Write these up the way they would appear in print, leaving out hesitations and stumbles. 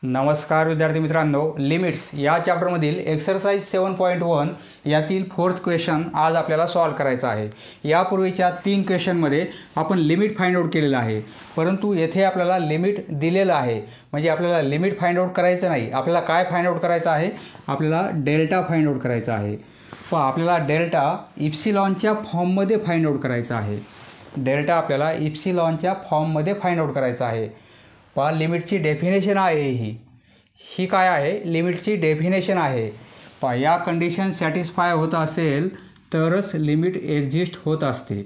नमस्कार विद्यार्थी मित्रांनो, लिमिट्स या चॅप्टरमधील एक्सरसाइज 7.1 यातील फोर्थ क्वेश्चन आज आपल्याला सॉल्व करायचा आहे। यापूर्वीच्या 3 क्वेश्चनमध्ये आपण लिमिट फाइंड आउट केलेला आहे, परंतु येथे आपल्याला लिमिट दिलेलं आहे, म्हणजे आपल्याला लिमिट फाइंड आउट करायचं नाही। आपल्याला काय फाइंड आउट करायचं आहे? आपल्याला डेल्टा फाइंड आउट करायचा आहे। पहा, आपल्याला डेल्टा इप्सिलॉनच्या फॉर्ममध्ये फाइंड आउट करायचा आहे। डेल्टा आपल्याला इप्सिलॉनच्या फॉर्ममध्ये फाइंड आउट करायचा आहे। पहा, लिमिटची डेफिनेशन आहे ही काय आहे? लिमिटची डेफिनेशन आहे। पहा, या कंडिशन सॅटिस्फाय होत असेल तरच लिमिट एक्झिस्ट होत असते।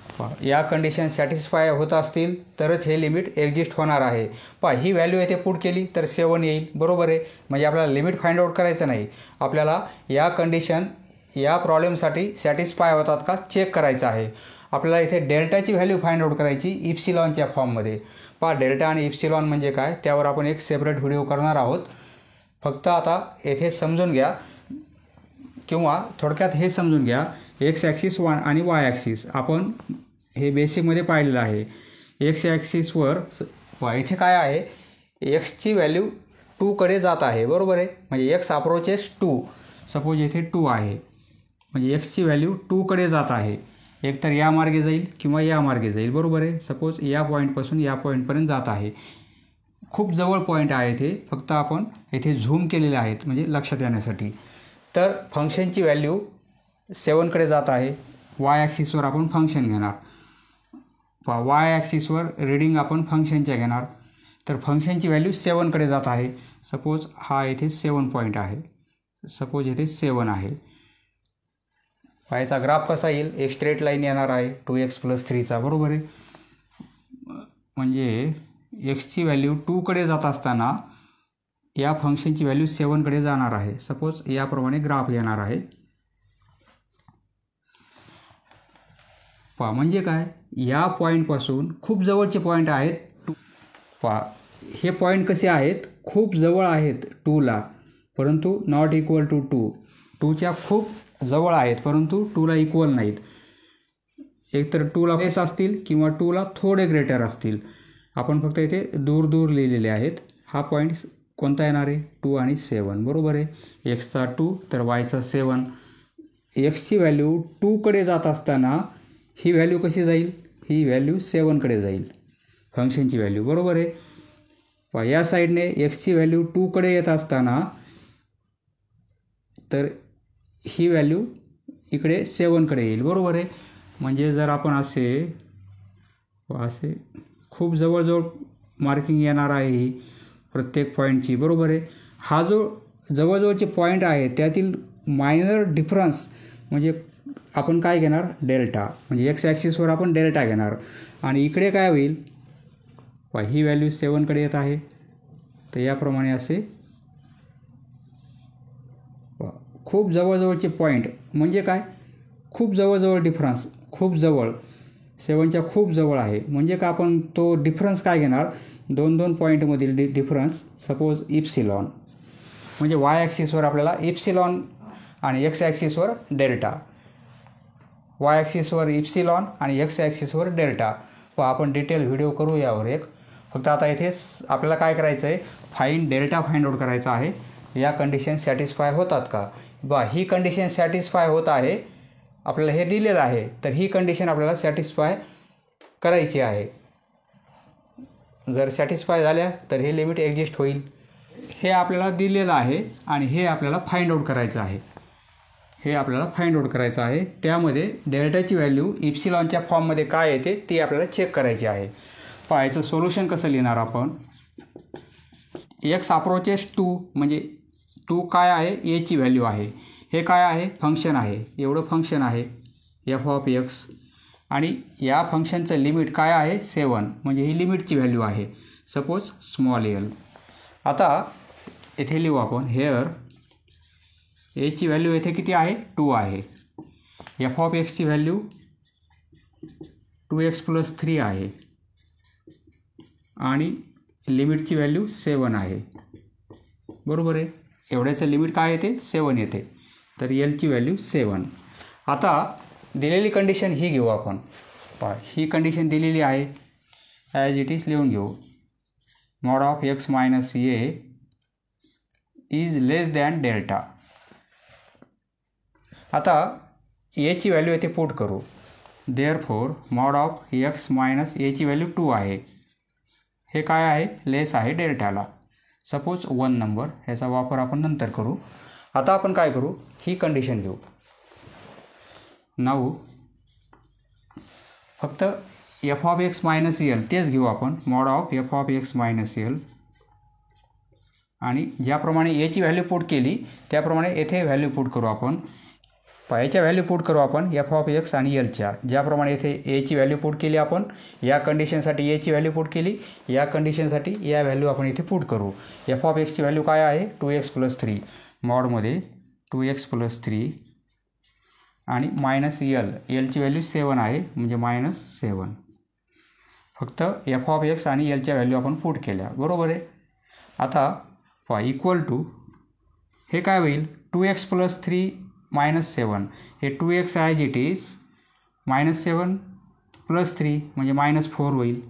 पहा, या कंडिशन सॅटिस्फाय होत असतील तरच हे लिमिट एक्झिस्ट होणार आहे। पहा, ही व्हॅल्यू येथे पुट केली तर 7 येईल, बरोबर आहे। म्हणजे आपल्याला लिमिट फाइंड आउट करायचं नाही, आपल्याला या कंडिशन या प्रॉब्लेमसाठी सॅटिस्फाय होतात का चेक करायचं आहे। आपल्याला इथे डेल्टाची व्हॅल्यू फाइंड आउट करायची इप्सिलॉनच्या फॉर्ममध्ये। पहा, डेल्टा आणि इप्सिलॉन म्हणजे काय त्यावर आपण एक सेपरेट व्हिडिओ करणार आहोत। फक्त आता येथे समजून घ्या, किंवा थोडक्यात हे समजून घ्या, एक्स ॲक्सिस आणि वाय ॲक्सिस आपण हे बेसिकमध्ये पाहिलेलं आहे। एक्स ॲक्सिसवर इथे काय आहे? एक्सची व्हॅल्यू 2 कडे जात आहे, बरोबर आहे। म्हणजे एक्स अप्रोचेस 2, सपोज येथे 2 आहे, म्हणजे एक्सची व्हॅल्यू 2 कडे जात आहे। एकतर या मार्गे जाईल किंवा या मार्गे जाईल, बरोबर आहे। सपोज या पॉईंटपासून या पॉईंटपर्यंत जात आहे, खूप जवळ पॉईंट आहे इथे, फक्त आपण येथे झूम केलेले आहेत म्हणजे लक्षात येण्यासाठी। तर फंक्शनची व्हॅल्यू 7 कडे जात आहे। वाय ॲक्सिसवर आपण फंक्शन घेणार। पहा, वाय ॲक्सिसवर रीडिंग आपण फंक्शनच्या घेणार, तर फंक्शनची व्हॅल्यू 7 कडे जात आहे। सपोज हा येथे 7 पॉईंट आहे, सपोज येथे 7 आहे। याचा ग्राफ कसा येईल? एक स्ट्रेट लाईन येणार आहे 2x + 3चा, बरोबर आहे। म्हणजे एक्सची व्हॅल्यू 2 कडे जात असताना या फंक्शनची व्हॅल्यू 7 कडे जाणार आहे। सपोज याप्रमाणे ग्राफ येणार आहे। पहा, म्हणजे काय, या पॉईंटपासून खूप जवळचे पॉईंट आहेत। पहा, हे पॉईंट कसे आहेत? खूप जवळ आहेत 2ला, परंतु नॉट इक्वल टू 2। 2च्या खूप जवळ आहेत, परंतु 2ला इक्वल नाहीत। एकतर 2ला लेस असतील किंवा 2ला थोडे ग्रेटर असतील। आपण फक्त इथे दूर दूर लिहिलेले आहेत। हा पॉईंट कोणता येणार आहे? 2 आणि 7, बरोबर आहे। एक्सचा 2 तर वायचा 7। एक्सची व्हॅल्यू 2 कडे जात असताना ही व्हॅल्यू कशी जाईल? ही व्हॅल्यू 7 कडे जाईल, फंक्शनची व्हॅल्यू, बरोबर आहे। या साईडने एक्सची व्हॅल्यू 2 कडे येत असताना तर ही व्हॅल्यू इकडे 7 कडे येईल, बरोबर आहे। म्हणजे जर आपण असे खूप जवळजवळ मार्किंग येणार आहे ही प्रत्येक पॉईंटची, बरोबर आहे। हा जो जवळजवळचे पॉईंट आहे त्यातील मायनर डिफरन्स म्हणजे आपण काय घेणार? डेल्टा। म्हणजे एक्स ॲक्सिसवर आपण डेल्टा घेणार, आणि इकडे काय होईल? ही व्हॅल्यू 7 कडे येत आहे, तर याप्रमाणे असे खूप जवळजवळचे पॉईंट म्हणजे काय? खूप जवळजवळ डिफरन्स, खूप जवळ, 7च्या खूप जवळ आहे। म्हणजे का आपण तो डिफरन्स काय घेणार? 2 पॉईंटमधील डिफरन्स, सपोज इप्सिलॉन। म्हणजे वाय ॲक्सिसवर आपल्याला इप्सिलॉन आणि एक्स ॲक्सिसवर डेल्टा। वाय ॲक्सिसवर इप्सिलॉन आणि एक्स ॲक्सिसवर डेल्टा। आपण डिटेल व्हिडिओ करू यावर एक। फक्त आता इथे आपल्याला काय करायचं आहे? डेल्टा फाइंड आउट करायचा आहे। या कंडिशन सॅटिस्फाय होतात का? ही कंडिशन सॅटिस्फाय होत आहे, आपल्याला हे दिलेलं आहे, तर ही कंडिशन आपल्याला सॅटिस्फाय करायची आहे। जर सॅटिस्फाय झाल्या तर हे लिमिट एक्झिस्ट होईल। हे आपल्याला दिलेलं आहे आणि हे आपल्याला फाइंड आउट करायचं आहे। हे आपल्याला फाइंड आउट करायचं आहे। त्यामध्ये डेल्टाची व्हॅल्यू इप्सिलॉनच्या फॉर्ममध्ये काय येते ती आपल्याला चेक करायची आहे। याचं सोल्युशन कसं लिहिणार आपण? एक्स अप्रोचेस 2 म्हणजे 2 काय आहे? एची व्हॅल्यू आहे। हे काय आहे? फंक्शन आहे। एवढं फंक्शन आहे f(x), आणि या फंक्शनचं लिमिट काय आहे? 7, म्हणजे ही लिमिटची व्हॅल्यू आहे, सपोज स्मॉल l। आता येथे लिहू आपण, हेअर एची व्हॅल्यू येथे किती आहे? 2 आहे। f(x)ची व्हॅल्यू 2x + 3 आहे, आणि लिमिटची व्हॅल्यू 7 आहे, बरोबर आहे। एवढ्याचं लिमिट काय येते? 7 येते, तर एलची व्हॅल्यू 7। आता दिलेली कंडिशन ही घेऊ आपण। ही कंडिशन दिलेली आहे, ॲज इट इज लिहून घेऊ। mod of x - a is less than delta. आता एची व्हॅल्यू येथे पुट करू. Therefore mod of X minus एची व्हॅल्यू 2 आहे. हे काय आहे? लेस आहे डेल्टाला. Suppose 1 number. ह्याचा वापर आपण नंतर करू. आता आपण काय करू? ही कंडिशन घेऊ. नाऊ फक्त F of X minus L तेच घेऊ आपण. Mod of F of X minus L. आणि ज्याप्रमाणे एची व्हॅल्यू पुट केली त्याप्रमाणे येथे व्हॅल्यू पुट करू आपण. याच्या व्हॅल्यू पुट करू आपण एफ ऑफ एक्स आणि एलच्या. ज्याप्रमाणे येथे एची व्हॅल्यू पुट केली आपण, या कंडिशनसाठी एची व्हॅल्यू पुट केली, या कंडिशनसाठी या व्हॅल्यू आपण इथे पुट करू. एफ ऑफ एक्सची व्हॅल्यू काय आहे? 2x+3. मॉडमध्ये 2x+3 आणि मायनस एलची व्हॅल्यू 7 आहे म्हणजे -7. फक्त एफ ऑफ एक्स आणि एलच्या व्हॅल्यू आपण पुट केल्या. बरोबर आहे. आता इक्वल टू हे काय होईल? 2x+3 -7. हे 2x ॲज इट इज -7 + 3 म्हणजे -4 होईल.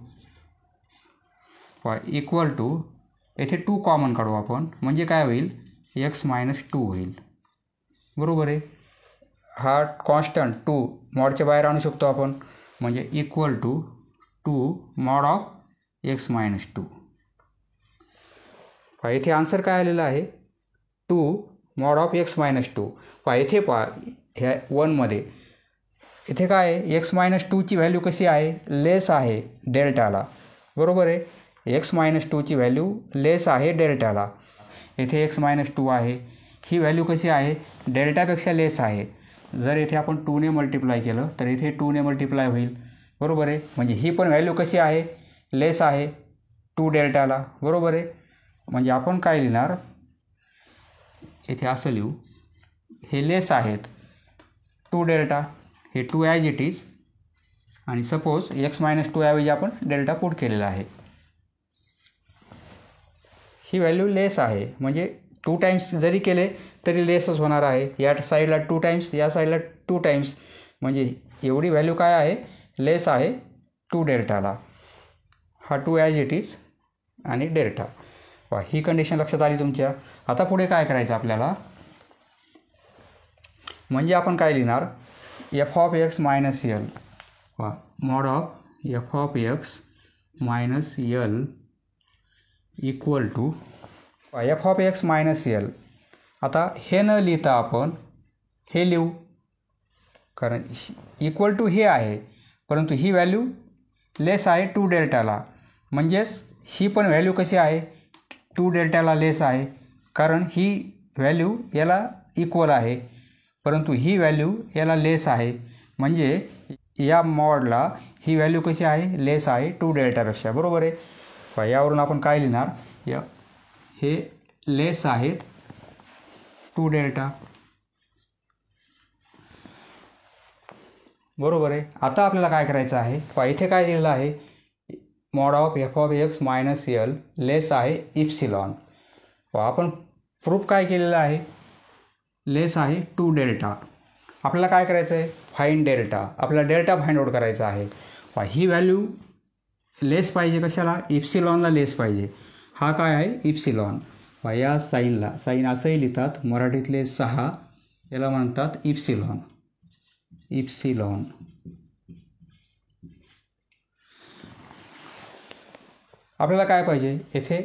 इक्वल टू येथे 2 कॉमन काढू आपण म्हणजे काय होईल? x - 2 होईल. बरोबर आहे. हा कॉन्स्टंट 2 मॉडच्या बाहेर आणू शकतो आपण म्हणजे equal to 2 mod of x - 2. येथे आन्सर काय आलेला आहे? 2 मॉड ऑफ x - 2. येथे ह्या 1मध्ये इथे काय आहे? x - 2ची व्हॅल्यू कशी आहे? लेस आहे डेल्टाला. बरोबर आहे. x - 2ची व्हॅल्यू लेस आहे डेल्टाला. येथे x - 2 आहे. ही व्हॅल्यू कशी आहे? डेल्टापेक्षा लेस आहे. जर येथे आपण 2ने मल्टिप्लाय केलं तर इथे 2ने मल्टिप्लाय होईल. बरोबर आहे. म्हणजे ही पण व्हॅल्यू कशी आहे? लेस आहे 2 डेल्टाला. बरोबर आहे. म्हणजे आपण काय लिहिणार? येथे असं लिहू, हे लेस आहेत 2 डेल्टा. हे 2 ॲज इट इज आणि सपोज x - 2 ऐवजी आपण डेल्टा पुट केलेला आहे. ही व्हॅल्यू लेस आहे म्हणजे 2 टाइम्स जरी केले तरी लेसच होणार आहे. या साईडला 2 टाइम्स, या साईडला 2 टाइम्स म्हणजे एवढी व्हॅल्यू काय आहे? लेस आहे 2 डेल्टाला. हा 2 ॲज इट इज आणि डेल्टा. ही कंडिशन लक्षात आली तुमच्या. आता पुढे काय करायचं आपल्याला? म्हणजे आपण काय लिहिणार? F of X minus L. Mod of F of X minus L equal to F of X minus L. आता हे न लिहिता आपण हे लिहू, कारण इक्वल टू हे आहे परंतु ही व्हॅल्यू लेस आहे 2 डेल्टाला. म्हणजेच ही पण व्हॅल्यू कशी आहे? 2 डेल्टाला लेस आहे कारण ही व्हॅल्यू याला इक्वल आहे परंतु ही व्हॅल्यू याला लेस आहे. म्हणजे या मॉडला ही व्हॅल्यू कशी आहे? लेस आहे 2 डेल्टापेक्षा. बरोबर आहे. यावरून आपण काय लिहिणार? हे लेस आहेत 2 डेल्टा. बरोबर आहे. आता आपल्याला काय करायचं आहे? इथे काय दिलेलं आहे? Mod of F of X minus L less आहे इप्सिलॉन. आपण प्रूफ काय केलेलं आहे? लेस आहे 2 डेल्टा. आपल्याला काय करायचं आहे? Find delta. आपल्याला डेल्टा फाइंड आउट करायचा आहे. ही व्हॅल्यू लेस पाहिजे कशाला? इप्सिलॉनला लेस पाहिजे. हा काय आहे? इप्सिलॉन. या साईनला, साईन असंही लिहितात मराठीतले 6, याला म्हणतात इप्सिलॉन. इप्सिलॉन. आपल्याला काय पाहिजे? येथे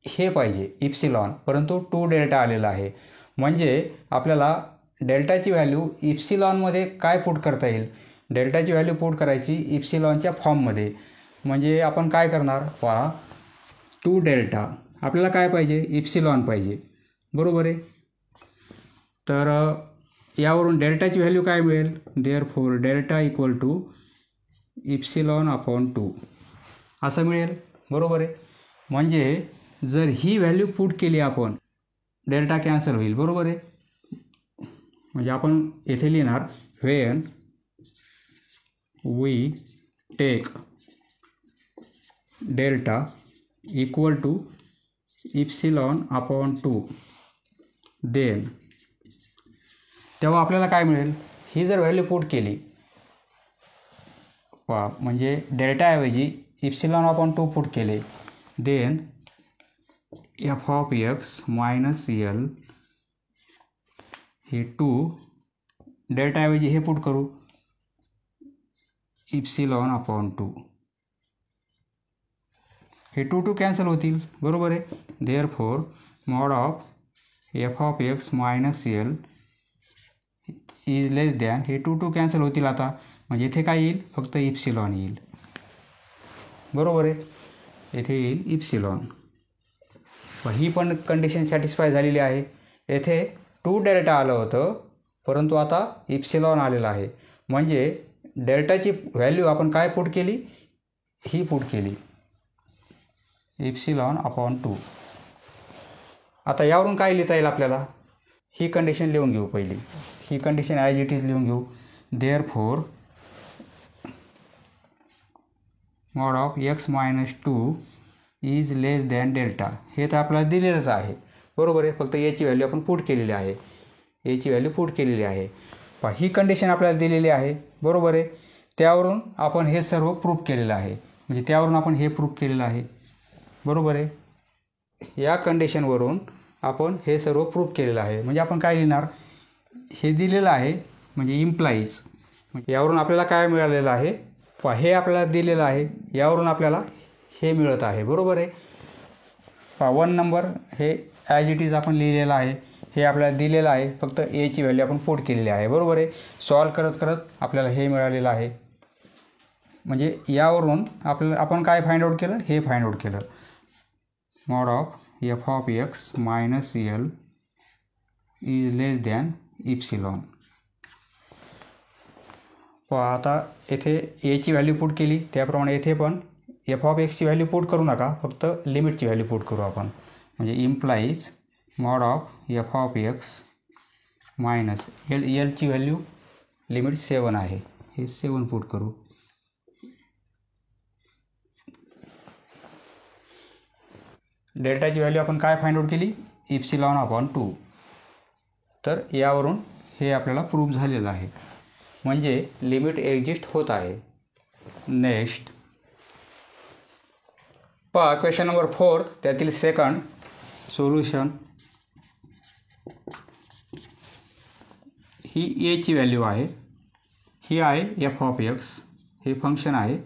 हे पाहिजे इप्सिलॉन परंतु 2 डेल्टा आलेला आहे. म्हणजे आपल्याला डेल्टाची व्हॅल्यू इप्सिलॉनमध्ये काय पुट करता येईल? डेल्टाची व्हॅल्यू पुट करायची इप्सिलॉनच्या फॉर्ममध्ये. म्हणजे आपण काय करणार? 2 डेल्टा. आपल्याला काय पाहिजे? इप्सिलॉन पाहिजे. बरोबर आहे. तर यावरून डेल्टाची व्हॅल्यू काय मिळेल? Therefore delta equal to epsilon upon 2 असं मिळेल. बरोबर आहे. म्हणजे जर ही व्हॅल्यू पुट केली आपण डेल्टा कॅन्सल होईल. बरोबर आहे. म्हणजे आपण येथे लिहिणार when we take delta equal to epsilon upon 2 then, तेव्हा आपल्याला काय मिळेल? ही जर व्हॅल्यू पुट केली म्हणजे डेल्टाऐवजी इप्सिलॉन अपॉन 2 पुट केले then F of X minus L हे 2 डेल्टाऐवजी हे पुट करू इप्सिलॉन अपॉन 2. हे 2 कॅन्सल होतील बरोबर आहे. Therefore mod of F of X minus L is less than हे 2 कॅन्सल होतील आता. म्हणजे इथे काय येईल फक्त इप्सिलॉन येईल बरोबर आहे. येथे येईल इप्सिलॉन. ही पण कंडिशन सॅटिस्फाय झालेली आहे. येथे 2 डेल्टा आलं होतं परंतु आता इप्सिलॉन आलेला आहे. म्हणजे डेल्टाची व्हॅल्यू आपण काय पुट केली ही पुट केली इप्सिलॉन अपॉन 2. आता यावरून काय लिहिता येईल आपल्याला ही कंडिशन लिहून घेऊ. पहिली ही कंडिशन ॲज इट इज लिहून घेऊ. Therefore mod of X minus 2 is less than delta. हे तर आपल्याला दिलेलंच आहे बरोबर आहे. फक्त याची व्हॅल्यू आपण पुट केलेली आहे. याची व्हॅल्यू पुट केलेली आहे. ही कंडिशन आपल्याला दिलेली आहे बरोबर आहे. त्यावरून आपण हे सर्व प्रूफ केलेलं आहे. म्हणजे त्यावरून आपण हे प्रूफ केलेलं आहे बरोबर आहे. या कंडिशनवरून आपण हे सर्व प्रूफ केलेलं आहे. म्हणजे आपण काय लिहिणार हे दिलेलं आहे म्हणजे इम्प्लाईज. म्हणजे यावरून आपल्याला काय मिळालेलं आहे हे आपल्याला दिलेलं आहे. यावरून आपल्याला हे मिळत आहे बरोबर आहे. 1 नंबर हे ॲज इट इज आपण लिहिलेलं आहे. हे आपल्याला दिलेलं आहे फक्त एची व्हॅल्यू आपण पुट केलेली आहे बरोबर आहे. सॉल्व करत करत आपल्याला हे मिळालेलं आहे. म्हणजे यावरून आपण काय फाइंड आउट केलं हे फाइंड आउट केलं. Mod of F of X minus L is less than epsilon. आता येथे एची व्हॅल्यू पुट केली त्याप्रमाणे येथे पण एफ ऑफ एक्सची व्हॅल्यू पुट करू नका फक्त लिमिटची व्हॅल्यू पुट करू आपण. म्हणजे implies mod of F of X minus एलची व्हॅल्यू लिमिट 7 आहे. हे 7 पुट करू. डेल्टाची व्हॅल्यू आपण काय फाइंड आउट केली इप्सिलॉन अपॉन 2. तर यावरून हे आपल्याला प्रूफ झालेलं आहे. म्हणजे लिमिट एक्झिस्ट होत आहे. नेक्स्ट पहा क्वेश्चन नंबर 4 त्यातील सेकंड सोल्युशन. ही एची व्हॅल्यू आहे. ही आहे एफ ऑफ एक्स हे फंक्शन आहे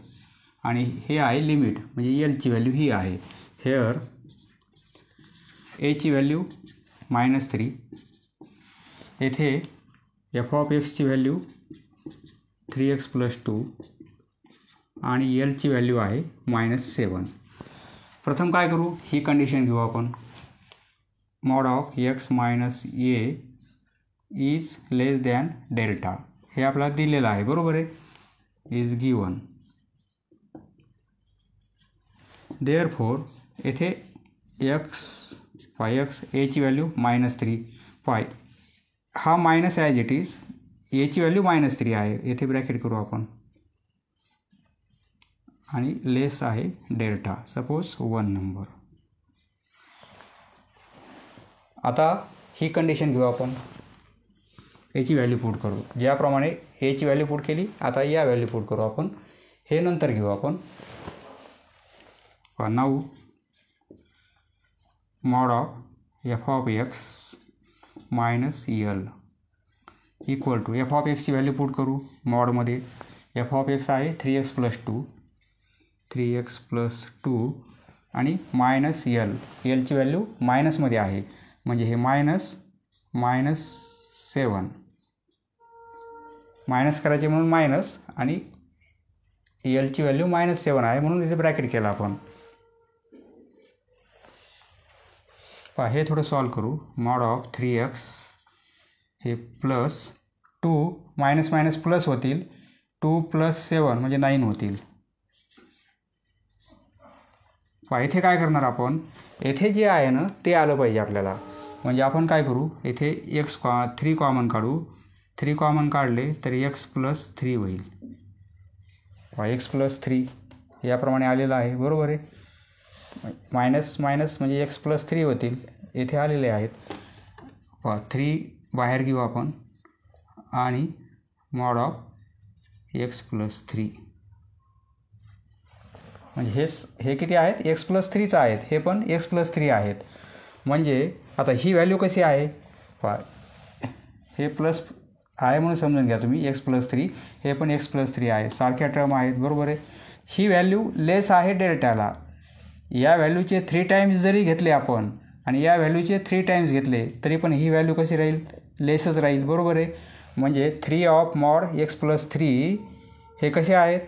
आणि हे आहे लिमिट म्हणजे एलची व्हॅल्यू ही आहे. हेअर एची व्हॅल्यू -3. येथे एफ ऑफ एक्सची व्हॅल्यू 3x + 2 आणि एलची व्हॅल्यू आहे -7. प्रथम काय करू ही कंडिशन घेऊ आपण. Mod of X minus A is less than delta. हे आपल्याला दिलेलं आहे बरोबर आहे. Is given. देअरफॉर येथे एक्स एची व्हॅल्यू -3 हा मायनस ॲज इट इज एची व्हॅल्यू -3 आहे. येथे ब्रॅकेट करू आपण आणि लेस आहे डेल्टा सपोज 1 नंबर. आता ही कंडिशन घेऊ आपण. याची व्हॅल्यू पुट करू. ज्याप्रमाणे एची व्हॅल्यू पुट केली आता या व्हॅल्यू पुट करू आपण. हे नंतर घेऊ आपण. Now mod of F of X minus L equal to F of एक्सची व्हॅल्यू पुट करू. मॉडमध्ये एफ ऑफ एक्स आहे 3x + 2 आणि मायनस एलची व्हॅल्यू मायनसमध्ये आहे म्हणजे हे -7 मायनस करायचे म्हणून मायनस आणि एलची व्हॅल्यू -7 आहे म्हणून इथे ब्रॅकेट केला आपण. पहा हे थोडं सॉल्व करू. मॉड ऑफ 3x हे +2 मायनस मायनस प्लस होतील. 2 + 7 म्हणजे 9 होतील. पहा इथे काय करणार आपण येथे जे आहे ना ते आलं पाहिजे आपल्याला. म्हणजे आपण काय करू येथे 3 कॉमन काढू. 3 कॉमन काढले तर x + 3 होईल. x + 3 याप्रमाणे आलेलं आहे बरोबर आहे. मायनस मायनस म्हणजे x + 3 होतील. येथे आलेले आहेत. 3 बाहेर घेऊ आपण आणि मॉड ऑफ x + 3 म्हणजे हे किती आहेत x + 3च आहेत. हे पण x + 3 आहेत. म्हणजे आता ही व्हॅल्यू कशी आहे हे प्लस आहे म्हणून समजून घ्या तुम्ही x+3 हे पण x+3 आहे सारख्या टर्म आहेत बरोबर आहे. ही व्हॅल्यू लेस आहे डेल्टाला. या व्हॅल्यूचे 3 टाइम्स जरी घेतले आपण आणि या व्हॅल्यूचे 3 टाइम्स घेतले तरी पण ही व्हॅल्यू कशी राहील लेसच राहील बरोबर आहे. म्हणजे 3 ऑफ मॉड x+3 हे कसे आहेत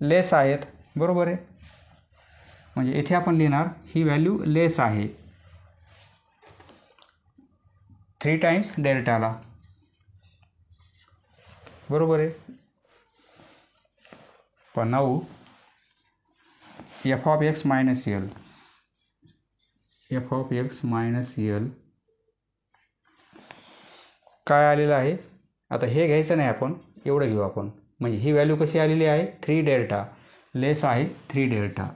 लेस आहेत बरोबर आहे. म्हणजे इथे आपण लिहिणार ही व्हॅल्यू लेस आहे 3 टाइम्स डेल्टाला बरोबर आहे. पण now f of x minus L काय आलेलं आहे. आता हे घ्यायचं नाही आपण एवढं घेऊ आपण. म्हणजे ही व्हॅल्यू कशी आलेली आहे 3 डेल्टा लेस आहे 3 डेल्टा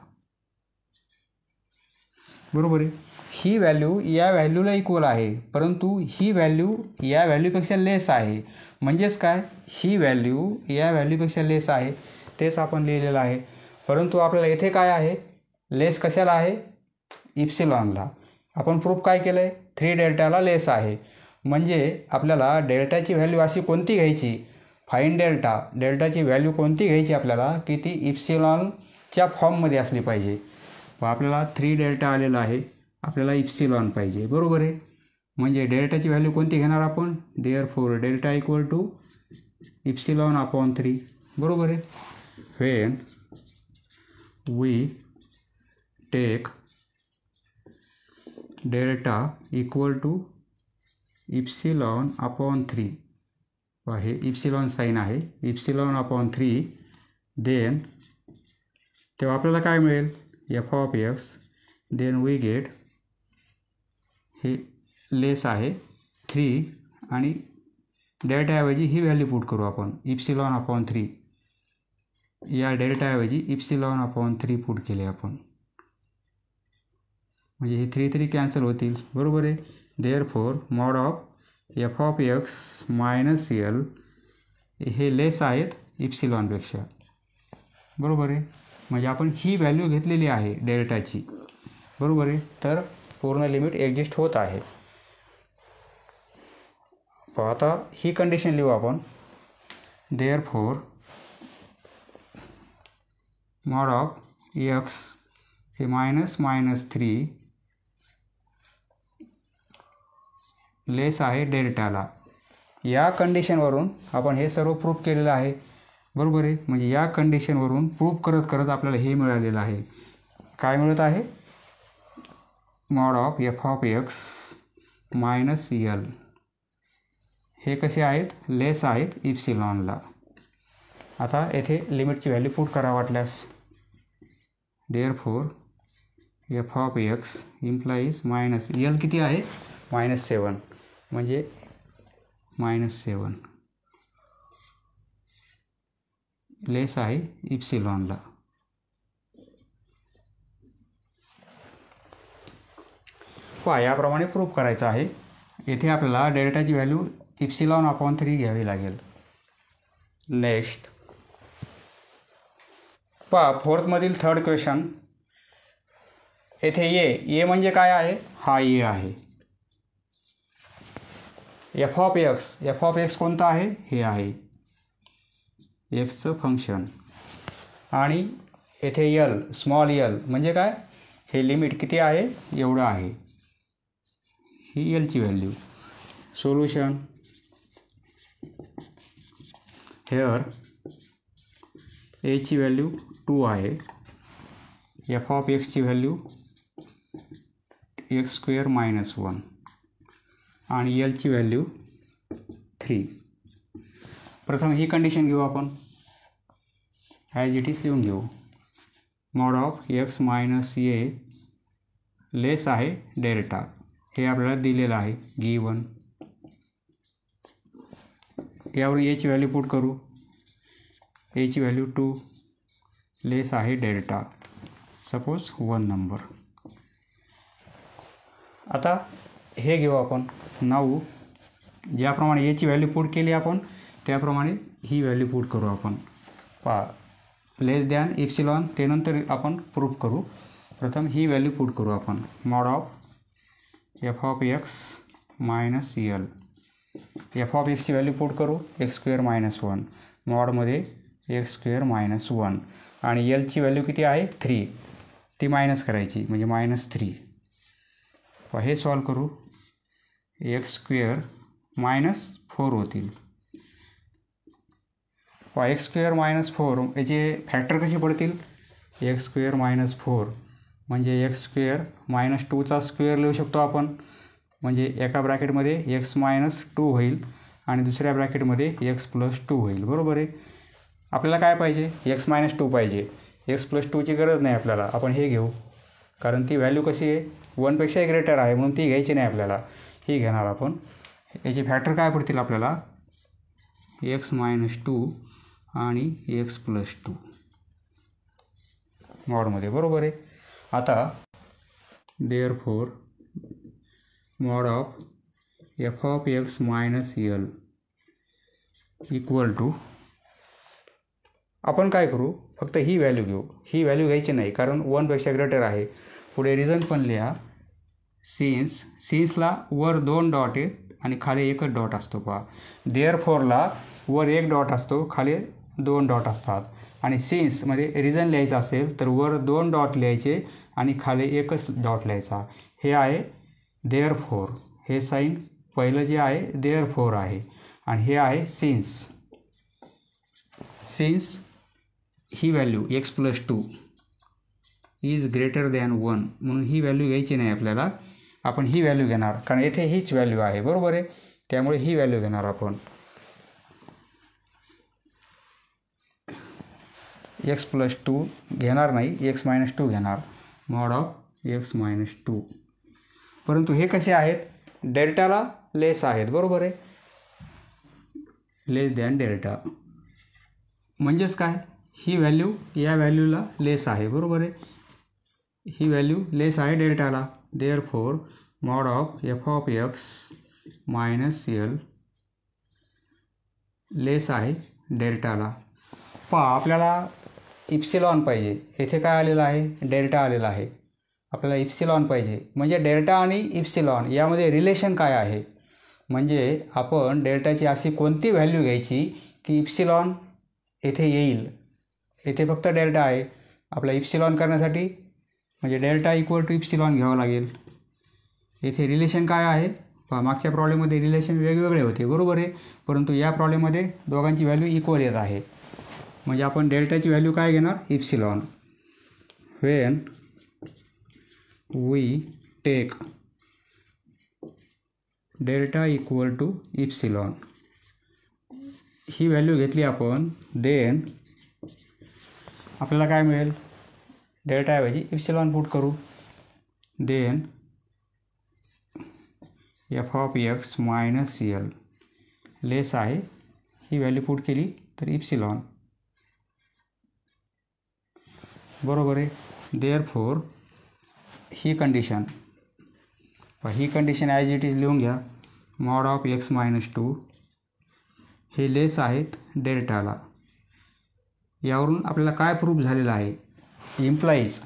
बरोबर आहे. ही व्हॅल्यू या व्हॅल्यूला इक्वल आहे परंतु ही व्हॅल्यू या व्हॅल्यूपेक्षा लेस आहे. म्हणजेच काय ही व्हॅल्यू या व्हॅल्यूपेक्षा लेस आहे तेच आपण लिहिलेलं आहे. परंतु आपल्याला येथे काय आहे लेस कशाला आहे इप्सिलॉनला. आपण प्रूफ काय केलं आहे 3 डेल्टाला लेस आहे. म्हणजे आपल्याला डेल्टाची व्हॅल्यू अशी कोणती घ्यायची फाईन डेल्टाची व्हॅल्यू कोणती घ्यायची आपल्याला की ती इप्सिलॉनच्या फॉर्ममध्ये असली पाहिजे. व आपल्याला 3 डेल्टा आलेला आहे आपल्याला इप्सिलॉन पाहिजे बरोबर आहे. म्हणजे डेल्टाची व्हॅल्यू कोणती घेणार आपण therefore delta equal to epsilon upon 3 बरोबर आहे. When we take delta equal to epsilon upon 3 हे इप्सिलॉन साईन आहे इप्सिलॉन अपॉन 3 देन तेव्हा आपल्याला काय मिळेल f of x then we get हे लेस आहे 3 आणि डेल्टाऐवजी ही व्हॅल्यू पुट करू आपण इप्सिलॉन अपॉन 3 या डेल्टाऐवजी इप्सिलॉन अपॉन 3 पुट केले आपण. म्हणजे हे 3 कॅन्सल होतील बरोबर आहे. Therefore mod of f of x minus L हे लेस आहेत इप्सिलॉनपेक्षा बरोबर आहे. म्हणजे आपण ही व्हॅल्यू घेतलेली आहे डेल्टाची बरोबर आहे. तर पूर्ण लिमिट एक्झिस्ट होत आहे. आता ही कंडिशन लिहू आपण देअरफॉर मॉड ऑफ x हे -3 लेस आहे डेल्टाला. या कंडिशनवरून आपण हे सर्व प्रूफ केलेलं आहे बरोबर आहे. म्हणजे या कंडिशनवरून प्रूफ करत करत आपल्याला हे मिळालेलं आहे. काय मिळत आहे mod of f of x minus L हे कसे आहेत लेस आहेत इप्सिलॉनला. आता येथे लिमिटची व्हॅल्यू पुट करा वाटल्यास therefore f of x implies minus L किती आहे -7 म्हणजे -7 लेस आहे इप्सिलॉनला. याप्रमाणे प्रूफ करायचं आहे. येथे आपल्याला डेल्टाची व्हॅल्यू इप्सिलॉन अपॉन 3 घ्यावी लागेल. नेक्स्ट फोर्थमधील थर्ड क्वेश्चन. येथे ए म्हणजे काय आहे हा ए आहे. f of x कोणता आहे हे आहे एक्सचं फंक्शन आणि येथे L स्मॉल L म्हणजे काय हे लिमिट किती आहे एवढं आहे ही Lची व्हॅल्यू. सोल्युशन हेअर ची व्हॅल्यू 2 आहे f of x ची व्हॅल्यू x² - 1 आणि L ची व्हॅल्यू 3. प्रथम ही कंडिशन घेऊ आपण ॲज इट इज लिहून घेऊ. मॉड ऑफ x मायनस ए लेस आहे डेल्टा हे आपल्याला दिलेलं आहे गिवन. यावरून ए ची व्हॅल्यू पुट करू. ए ची व्हॅल्यू 2 लेस आहे डेल्टा सपोज 1 नंबर. आता हे घेऊ आपण नाऊ ज्याप्रमाणे ए ची व्हॅल्यू पुट केली आपण त्याप्रमाणे ही व्हॅल्यू पुट करू आपण. लेस दॅन इप्सिलॉन ते नंतर आपण प्रूफ करू. प्रथम ही व्हॅल्यू पुट करू आपण. Mod of F of X minus L. F of एक्सची व्हॅल्यू पुट करू एक्स स्क्वेअर मायनस 1 मॉडमध्ये एक्स स्क्वेअर मायनस 1 आणि एलची व्हॅल्यू किती आहे 3 ती मायनस करायची म्हणजे -3. हे सॉल्व करू एक्स स्क्वेअर मायनस 4 होतील. एक्स स्क्वेअर मायनस 4 याचे फॅक्टर कसे पडतील एक्स स्क्वेअर मायनस 4 म्हणजे एक्स स्क्वेअर मायनस 2चा स्क्वेअर लिहू शकतो आपण म्हणजे एका ब्रॅकेटमध्ये एक्स मायनस 2 होईल आणि दुसऱ्या ब्रॅकेटमध्ये एक्स प्लस 2 होईल. बरोबर आहे. आपल्याला काय पाहिजे एक्स मायनस 2 पाहिजे. एक्स प्लस 2ची गरज नाही आपल्याला. आपण हे घेऊ कारण ती व्हॅल्यू कशी आहे 1पेक्षाही ग्रेटर आहे म्हणून ती घ्यायची नाही आपल्याला. ही घेणार आपण. याचे फॅक्टर काय पडतील आपल्याला एक्स मायनस 2 आणि एक्स प्लस 2 मॉडमध्ये. बरोबर आहे. आता therefore mod of F of X minus L equal to आपण काय करू फक्त ही व्हॅल्यू घेऊ. ही व्हॅल्यू घ्यायची नाही कारण 1पेक्षा ग्रेटर आहे. पुढे रिझन पण लिहा. सिन्सला वर 2 डॉट आहेत आणि खाली एकच डॉट असतो पहा. देअरफोरला वर 1 डॉट असतो खाली 2 डॉट असतात आणि सिन्समध्ये रिझन लिहायचं असेल तर वर 2 डॉट लिहायचे आणि खाली एकच डॉट लिहायचा. हे आहे देअरफोर. हे साईन पहिलं जे आहे देअरफोर आहे आणि हे आहे since he value x plus 2 is greater than 1 म्हणून ही व्हॅल्यू घ्यायची नाही आपल्याला. आपण ही व्हॅल्यू घेणार कारण येथे हीच व्हॅल्यू आहे. बरोबर आहे. त्यामुळे ही व्हॅल्यू घेणार आपण. एक्स प्लस 2 घेणार नाही एक्स मायनस 2 घेणार मॉड ऑफ एक्स मायनस 2. परंतु हे कसे आहेत डेल्टाला लेस आहेत. बरोबर आहे. लेस दॅन डेल्टा म्हणजेच काय ही व्हॅल्यू या व्हॅल्यूला लेस आहे. बरोबर आहे. ही व्हॅल्यू लेस आहे डेल्टाला. Therefore mod of F of X minus L less आहे डेल्टाला. पहा आपल्याला इप्सिलॉन पाहिजे. येथे काय आलेलं आहे डेल्टा आलेला आहे. आपल्याला इप्सिलॉन पाहिजे म्हणजे डेल्टा आणि इप्सिलॉन यामध्ये रिलेशन काय आहे म्हणजे आपण डेल्टाची अशी कोणती व्हॅल्यू घ्यायची की इप्सिलॉन येथे येईल. येथे फक्त डेल्टा आहे. आपला इप्सिलॉन करण्यासाठी म्हणजे डेल्टा इक्वल टू इप्सिलॉन घ्यावं लागेल. येथे रिलेशन काय आहे पहा मागच्या प्रॉब्लेममध्ये रिलेशन वेगवेगळे होते. बरोबर आहे. परंतु या प्रॉब्लेममध्ये दोघांची व्हॅल्यू इक्वल येत आहे म्हणजे आपण डेल्टाची व्हॅल्यू काय घेणार epsilon. When we take delta equal to epsilon ही व्हॅल्यू घेतली आपण देन आपल्याला काय मिळेल डेल्टाऐवजी इप्सिलॉन पुट करू. Then F of X minus L less आहे ही व्हॅल्यू पुट केली तर इप्सिलॉन. बरोबर आहे. देअरफोर ही कंडिशन ॲज इट इज लिहून घ्या. मॉड ऑफ एक्स मायनस 2 हे लेस आहेत डेल्टाला. यावरून आपल्याला काय प्रूफ झालेलं आहे इम्प्लाईज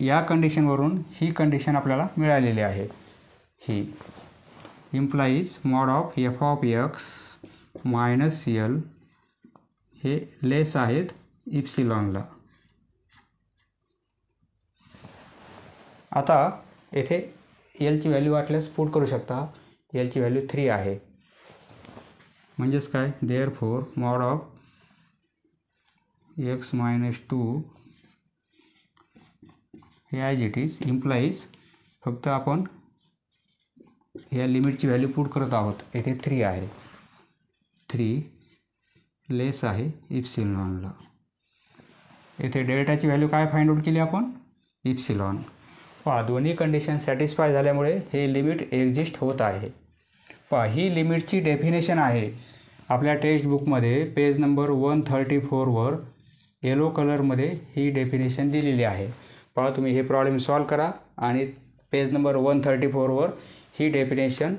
या कंडिशनवरून ही कंडिशन आपल्याला मिळालेली आहे. ही implies mod of F of X minus L हे लेस आहेत इप्सिलॉनला. आता येथे एलची व्हॅल्यू वाटल्यास पुट करू शकता. एलची व्हॅल्यू 3 आहे म्हणजेच काय therefore mod of X minus 2 हे ॲज इट इज इम्प्लाईज फक्त आपण या लिमिटची व्हॅल्यू पुट करत आहोत. येथे 3 आहे. 3 लेस आहे इप्सिलॉनला. येथे डेल्टाची व्हॅल्यू काय फाइंड आउट केली आपण इप्सिलॉन. पहा दोन्ही कंडिशन सॅटिस्फाय झाल्यामुळे हे लिमिट एक्झिस्ट होत आहे. पहा ही लिमिटची डेफिनेशन आहे आपल्या टेक्स्ट बुकमध्ये पेज नंबर 134वर येलो कलरमध्ये ही डेफिनेशन दिलेली आहे. पहा तुम्ही हे प्रॉब्लेम सॉल्व करा आणि पेज नंबर 134वर ही डेफिनेशन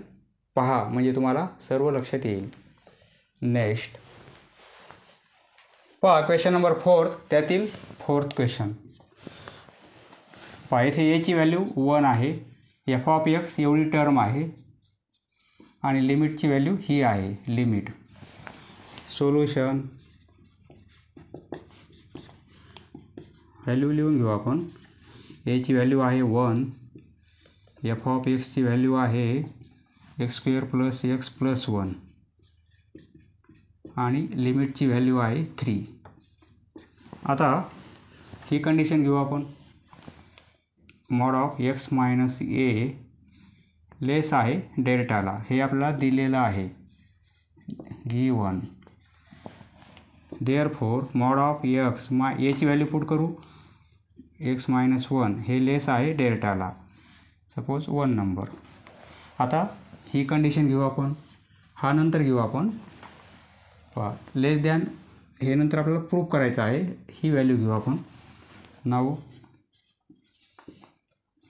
पहा म्हणजे तुम्हाला सर्व लक्षात येईल. नेक्स्ट पहा क्वेश्चन नंबर 4 त्यातील 4th क्वेश्चन. पहा येथे एची व्हॅल्यू 1 आहे एफ ऑफ एक्स एवढी टर्म आहे आणि लिमिटची व्हॅल्यू ही आहे लिमिट. सोल्युशन व्हॅल्यू लिहून घेऊ आपण. एची व्हॅल्यू आहे 1, एफ ऑफ एक्सची व्हॅल्यू आहे x square plus X plus 1 आणि लिमिटची व्हॅल्यू आहे 3. आता ही कंडिशन घेऊ आपण. मॉड ऑफ एक्स मायनस ए लेस आहे डेल्टाला, हे आपल्याला दिलेलं आहे given. Therefore mod of x एची व्हॅल्यू पुट करू एक्स मायनस 1 हे लेस आहे डेल्टाला, सपोज 1 नंबर. आता ही कंडिशन घेऊ आपण, हा नंतर घेऊ आपण. लेस दॅन हे नंतर आपल्याला प्रूफ करायचं आहे, ही व्हॅल्यू घेऊ आपण. Now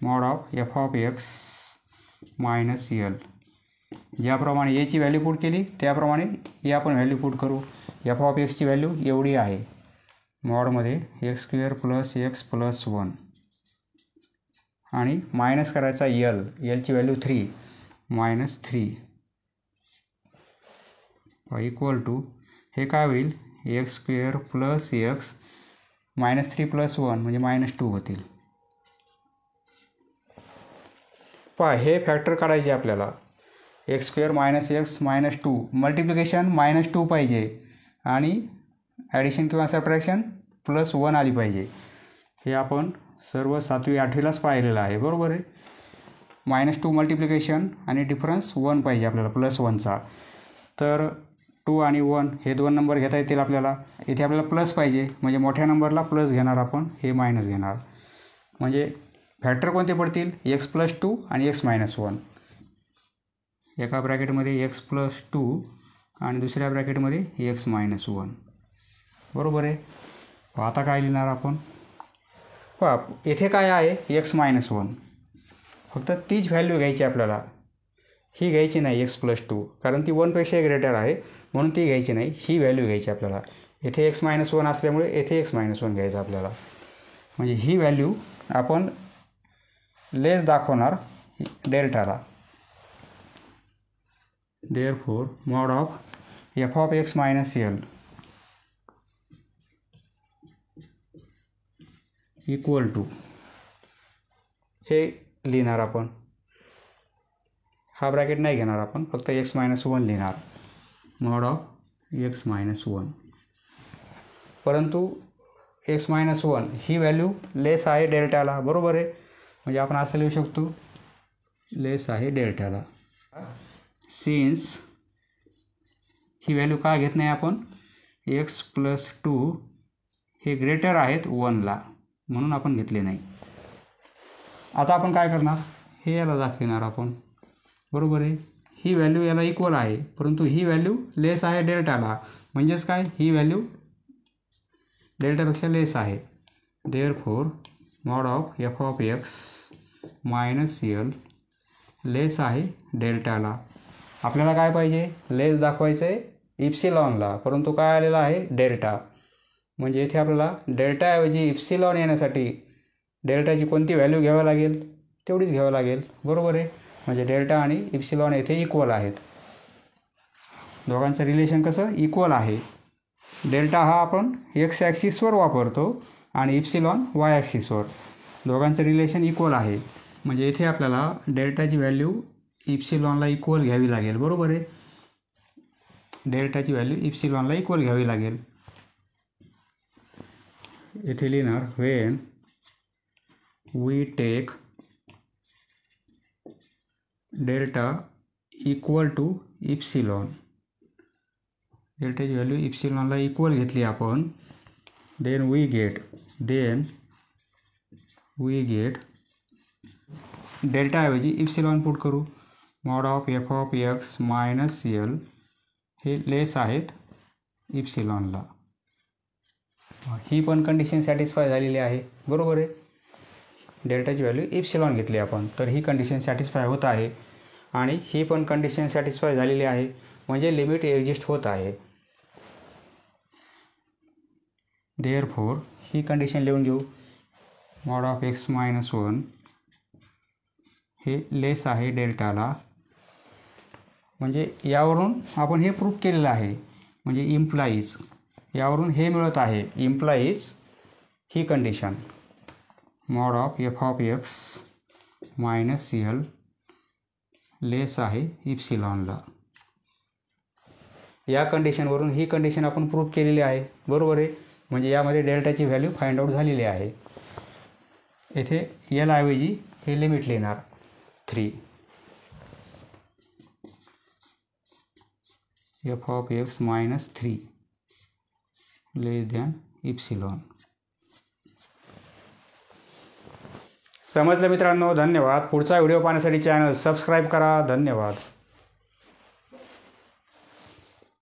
mod of F of X minus L, ज्याप्रमाणे एची व्हॅल्यू पुट केली त्याप्रमाणे ए आपण व्हॅल्यू पुट करू. एफ ऑफ एक्सची व्हॅल्यू एवढी आहे मॉडमध्ये X square plus X plus 1 आणि मायनस करायचा एलची व्हॅल्यू 3 मायनस 3 इक्वल टू हे काय होईल X square plus X minus 3 plus 1 म्हणजे मायनस 2 होतील. हे फॅक्टर काढायचे आपल्याला. X square minus X minus 2 multiplication minus 2 पाहिजे आणि ॲडिशन किंवा सबट्रॅक्शन प्लस 1 आली पाहिजे. हे आपण सर्व 7वी 8वीलाच पाहिलेलं आहे, बरोबर आहे. मायनस 2 मल्टिप्लिकेशन आणि डिफरन्स 1 पाहिजे आपल्याला प्लस 1चा. तर 2 आणि 1 हे 2 नंबर घेता येतील आपल्याला. इथे आपल्याला प्लस पाहिजे म्हणजे मोठ्या नंबरला प्लस घेणार आपण, हे मायनस घेणार. म्हणजे फॅक्टर कोणते पडतील एक्स प्लस 2 आणि एक्स मायनस 1. एका ब्रॅकेटमध्ये एक्स प्लस 2 आणि दुसऱ्या ब्रॅकेटमध्ये एक्स मायनस 1, बरोबर आहे. आता काय लिहिणार आपण. येथे काय आहे एक्स मायनस 1, फक्त तीच व्हॅल्यू घ्यायची आपल्याला, ही घ्यायची नाही एक्स प्लस 2, कारण ती 1पेक्षा ग्रेटर आहे म्हणून ती घ्यायची नाही, ही व्हॅल्यू घ्यायची आपल्याला. येथे एक्स मायनस 1 असल्यामुळे येथे एक्स मायनस 1 घ्यायचं आपल्याला. म्हणजे ही व्हॅल्यू आपण लेस दाखवणार डेल्टाला. Therefore mod of F of X minus L equal to हे लिहिणार आपण. हा ब्रॅकेट नाही घेणार आपण, फक्त एक्स मायनस 1 लिहिणार. मॉड ऑफ एक्स मायनस 1, परंतु एक्स मायनस 1 ही व्हॅल्यू लेस आहे डेल्टाला, बरोबर आहे. म्हणजे आपण असं लिहू शकतो लेस आहे डेल्टाला. सिन्स ही व्हॅल्यू का घेत नाही आपण, एक्स प्लस 2 हे ग्रेटर आहेत 1ला म्हणून आपण घेतले नाही. आता आपण काय करणार, हे याला दाखवणार आपण, बरोबर आहे. ही व्हॅल्यू याला इक्वल आहे परंतु ही व्हॅल्यू लेस आहे डेल्टाला, म्हणजेच काय ही व्हॅल्यू डेल्टापेक्षा लेस आहे. Therefore mod of F of X minus L less आहे डेल्टाला. आपल्याला काय पाहिजे लेस दाखवायचं आहे इप्सिलॉनला, परंतु काय आलेलं आहे डेल्टा. म्हणजे इथे आपल्याला डेल्टाऐवजी इप्सिलॉन येण्यासाठी डेल्टाची कोणती व्हॅल्यू घ्यावी लागेल तेवढीच घ्यावं लागेल, बरोबर आहे. म्हणजे डेल्टा आणि इप्सिलॉन येथे इक्वल आहेत, दोघांचं रिलेशन कसं इक्वल आहे. डेल्टा हा आपण एक्स ॲक्सिसवर वापरतो आणि इप्सिलॉन वाय ॲक्सिसवर, दोघांचं रिलेशन इक्वल आहे. म्हणजे इथे आपल्याला डेल्टाची व्हॅल्यू इप्सिलॉनला इक्वल घ्यावी लागेल, बरोबर आहे. डेल्टाची व्हॅल्यू इप्सिलॉनला इक्वल घ्यावी लागेल. इथे लिहिणार when we take delta equal to epsilon, डेल्टाची व्हॅल्यू इप्सिलॉनला इक्वल घेतली आपण, देन वी गेट डेल्टाऐवजी इप्सिलॉन पुट करू. Mod of F of X minus L हे लेस आहेत इप्सिलॉनला. ही पण कंडिशन सॅटिस्फाय झालेली आहे, बरोबर आहे. डेल्टाची व्हॅल्यू इप्सिलॉन घेतली आपण, तर ही कंडिशन सॅटिस्फाय होत आहे आणि ही पण कंडिशन सॅटिस्फाय झालेली आहे, म्हणजे लिमिट एक्झिस्ट होत आहे. देअरफॉर ही कंडिशन लिहून घेऊ. मॉड ऑफ एक्स मायनस 1 हे लेस आहे डेल्टाला, म्हणजे यावरून आपण हे प्रूफ केलेलं आहे. म्हणजे इम्प्लाईज यावरून हे मिळत आहे, इम्प्लाईज ही condition mod of F of X minus C L less आहे इप्सिलॉनला. या कंडिशनवरून ही कंडिशन आपण प्रूफ केलेली आहे, बरोबर आहे. म्हणजे यामध्ये डेल्टाची व्हॅल्यू फाइंड आउट झालेली आहे. येथे एल ऐवजी हे लिमिट लिहिणार 3 F of X minus 3 less than epsilon. समजलं मित्रांनो, धन्यवाद. पुढचा व्हिडिओ पाहण्यासाठी चॅनल सबस्क्राईब करा. धन्यवाद.